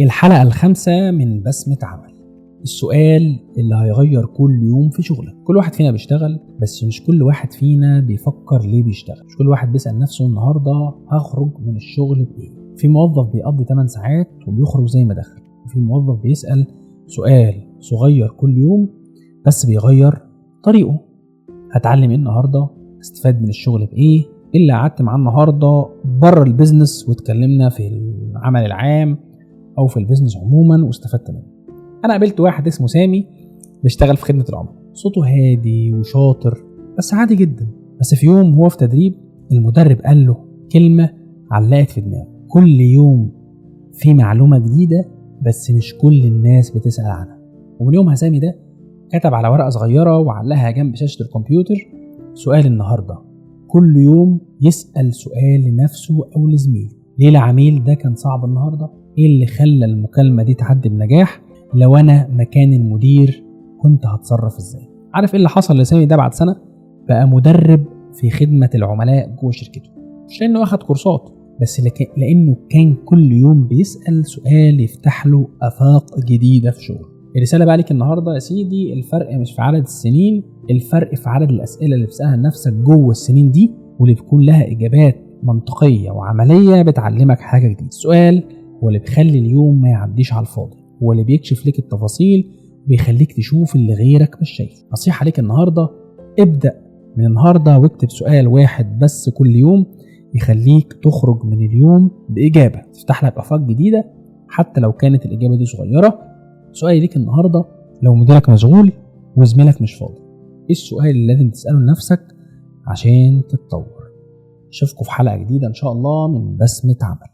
الحلقة الخامسة من بسمة عمل. السؤال اللي هيغير كل يوم في شغلك. كل واحد فينا بيشتغل، بس مش كل واحد فينا بيفكر ليه بيشتغل. مش كل واحد بيسأل نفسه النهاردة هخرج من الشغل بإيه. في موظف بيقضي 8 ساعات وبيخرج زي ما دخل، وفي موظف بيسأل سؤال صغير كل يوم بس بيغير طريقه. هتعلم ايه النهاردة؟ استفاد من الشغل بإيه؟ اللي قعدت معاه النهاردة بره البيزنس واتكلمنا في العمل العام او في البيزنس عموما واستفدت منه. انا قابلت واحد اسمه سامي بيشتغل في خدمة العملاء، صوته هادي وشاطر بس عادي جدا. بس في يوم هو في تدريب المدرب قال له كلمة علقت في دماغه: كل يوم في معلومة جديدة بس مش كل الناس بتسأل عنها. ومن يومها سامي ده كتب على ورقة صغيرة وعلقها جنب شاشة الكمبيوتر سؤال النهاردة: كل يوم يسأل سؤال لنفسه او لزميله. ليه العميل ده كان صعب النهاردة؟ ايه اللي خلى المكالمة دي تعدي بنجاح؟ لو انا مكان المدير كنت هتصرف ازاي؟ عارف ايه اللي حصل لسامي ده بعد سنة؟ بقى مدرب في خدمة العملاء جوه شركته. مش لانه اخد كورسات، بس لانه كان كل يوم بيسأل سؤال يفتح له افاق جديدة في شغله. الرسالة بقى لك النهاردة يا سيدي: الفرق مش في عدد السنين، الفرق في عدد الاسئلة اللي بتسألها لنفسك جوه السنين دي، واللي بيكون لها اجابات منطقية وعملية بتعلمك حاجة جديدة. السؤال هو اللي بيخلي اليوم ما يعديش على الفاضي، هو اللي بيكشف لك التفاصيل وبيخليك تشوف اللي غيرك مش شايف. نصيحة لك النهاردة: ابدأ من النهاردة واكتب سؤال واحد بس كل يوم يخليك تخرج من اليوم بإجابة تفتح لك آفاق جديدة حتى لو كانت الإجابة دي صغيرة. سؤالي لك النهاردة: لو مديرك مشغول وزميلك مش فاضي، ايه السؤال اللي لازم تسأله لنفسك عشان تتطور؟ اشوفكم في حلقة جديدة ان شاء الله من بسمة عمل.